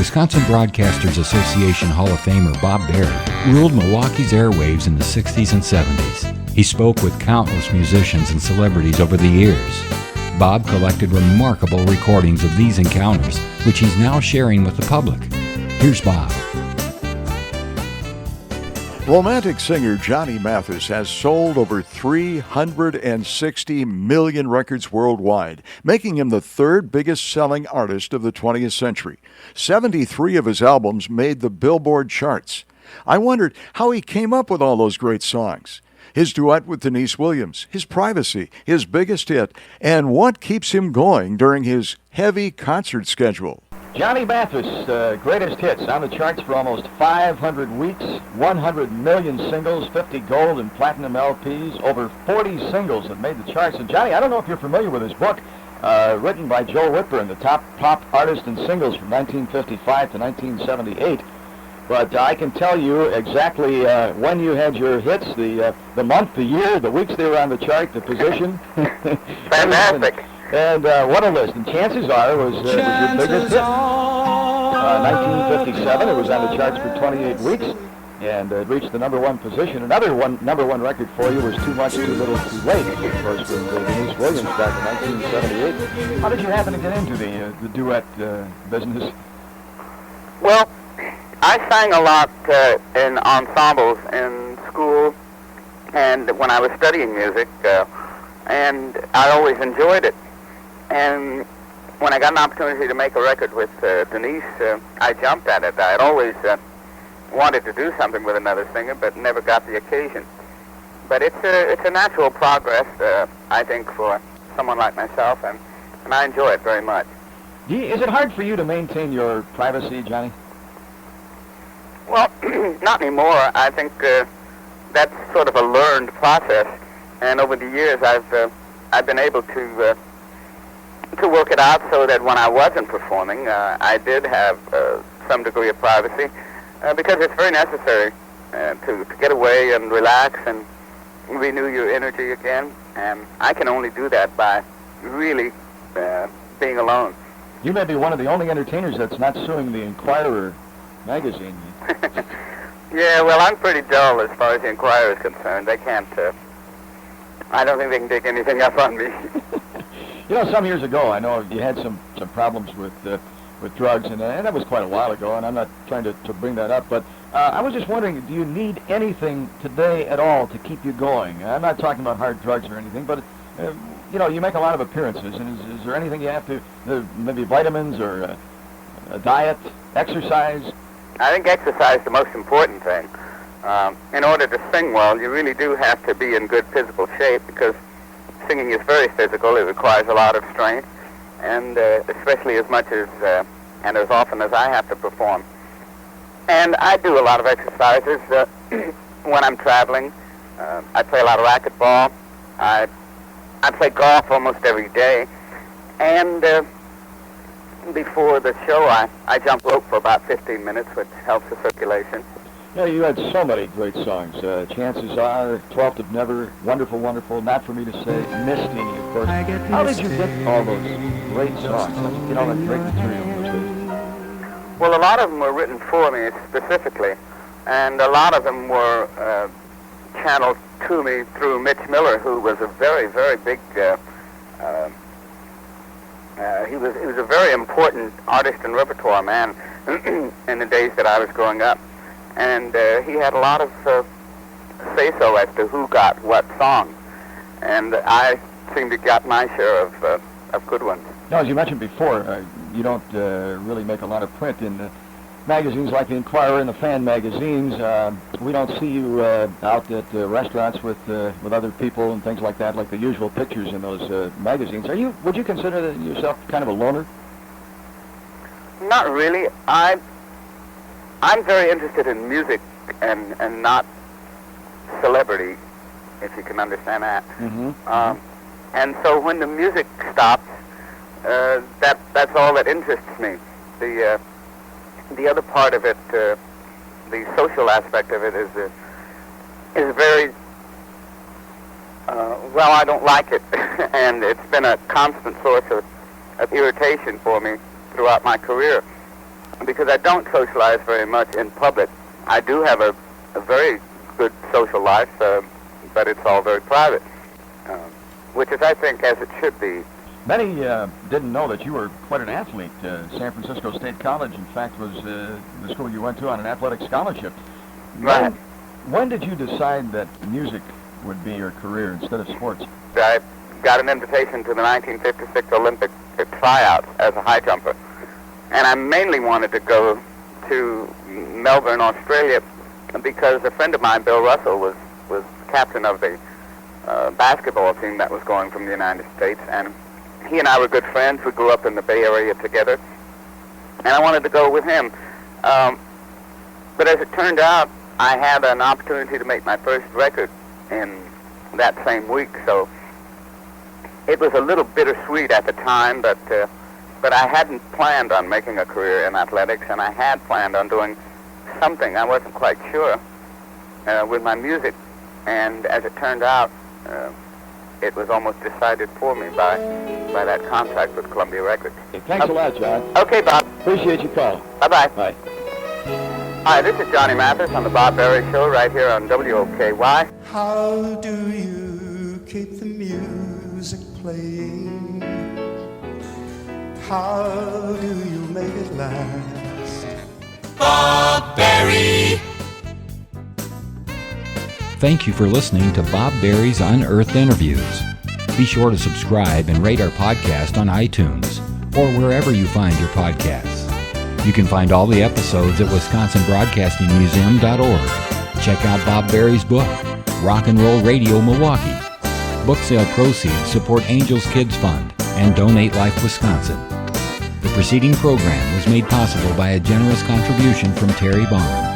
Wisconsin Broadcasters Association Hall of Famer Bob Berry ruled Milwaukee's airwaves in the 60s and 70s. He spoke with countless musicians and celebrities over the years. Bob collected remarkable recordings of these encounters, which he's now sharing with the public. Here's Bob. Romantic singer Johnny Mathis has sold over 360 million records worldwide, making him the third biggest selling artist of the 20th century. 73 of his albums made the Billboard charts. I wondered how he came up with all those great songs. His duet with Denise Williams, his Privacy, his biggest hit, and what keeps him going during his heavy concert schedule. Johnny Mathis, greatest hits on the charts for almost 500 weeks, 100 million singles, 50 gold and platinum LPs, over 40 singles that made the charts. And Johnny, I don't know if you're familiar with his book, written by Joe Whitburn, the top pop artist and singles from 1955 to 1978. But I can tell you exactly when you had your hits, the month, the year, the weeks they were on the chart, the position. Fantastic. And what a list. And chances are it was your biggest hit. 1957, it was on the charts for 28 weeks, and it reached the number one position. Another number one record for you was Too Much, Too Little, Too Late, of course, with Denise Williams back in 1978. How did you happen to get into the duet business? Well, I sang a lot in ensembles in school and when I was studying music, and I always enjoyed it. And when I got an opportunity to make a record with Denise, I jumped at it. I had always wanted to do something with another singer, but never got the occasion. But it's a natural progress, I think, for someone like myself, and I enjoy it very much. Is it hard for you to maintain your privacy, Johnny? Well, not anymore. I think that's sort of a learned process, and over the years I've been able to work it out so that when I wasn't performing, I did have some degree of privacy, because it's very necessary to get away and relax and renew your energy again. And I can only do that by really being alone. You may be one of the only entertainers that's not suing the Inquirer magazine. Yeah, well, I'm pretty dull as far as the Inquirer is concerned. They can't, I don't think they can dig anything up on me. You know, some years ago, I know you had some problems with drugs, and that was quite a while ago, and I'm not trying to bring that up, but I was just wondering, do you need anything today at all to keep you going? I'm not talking about hard drugs or anything, but, you know, you make a lot of appearances, and is there anything you have to, maybe vitamins or a diet, exercise? I think exercise is the most important thing. In order to sing well, you really do have to be in good physical shape, because singing is very physical. It requires a lot of strength, and especially as much as and as often as I have to perform. And I do a lot of exercises when I'm traveling. I play a lot of racquetball. I play golf almost every day. And before the show, I jump rope for about 15 minutes, which helps the circulation. Yeah, you had so many great songs. Chances Are, 12th of Never, Wonderful, Wonderful, Not For Me To Say, Misty, of course. How did you get all those great songs? How did you get all that great material in those days? Well, a lot of them were written for me specifically, and a lot of them were channeled to me through Mitch Miller, who was a very, very big, he was a very important artist and repertoire man in the days that I was growing up. And he had a lot of say-so as to who got what song. And I seemed to get my share of good ones. Now, as you mentioned before, you don't really make a lot of print in magazines like the Inquirer and the fan magazines. We don't see you out at restaurants with other people and things like that, like the usual pictures in those magazines. Would you consider yourself kind of a loner? Not really. I'm very interested in music and not celebrity, if you can understand that. Mm-hmm. And so when the music stops, that's all that interests me. The other part of it, the social aspect of it, is very well. I don't like it, and it's been a constant source of irritation for me throughout my career. because I don't socialize very much in public. I do have a very good social life, but it's all very private, which is, I think, as it should be. Many didn't know that you were quite an athlete. San Francisco State College, in fact, was the school you went to on an athletic scholarship. Right. When did you decide that music would be your career instead of sports? I got an invitation to the 1956 Olympic tryouts as a high jumper, and I mainly wanted to go to Melbourne, Australia, because a friend of mine, Bill Russell, was captain of the basketball team that was going from the United States, and he and I were good friends. We grew up in the Bay Area together, and I wanted to go with him. But as it turned out, I had an opportunity to make my first record in that same week, so it was a little bittersweet at the time, but I hadn't planned on making a career in athletics, and I had planned on doing something, I wasn't quite sure, with my music. And as it turned out, it was almost decided for me by that contract with Columbia Records. Hey, thanks a lot, John. Okay, Bob. Appreciate you calling. Bye-bye. Bye. Hi, this is Johnny Mathis on the Bob Berry Show right here on WOKY. How do you keep the music playing? How do you make it last? Bob Berry. Thank you for listening to Bob Berry's Unearthed Interviews. Be sure to subscribe and rate our podcast on iTunes or wherever you find your podcasts. You can find all the episodes at WisconsinBroadcastingMuseum.org. Check out Bob Berry's book, Rock and Roll Radio Milwaukee. Book sale proceeds support Angels Kids Fund and Donate Life Wisconsin. The preceding program was made possible by a generous contribution from Terry Bond.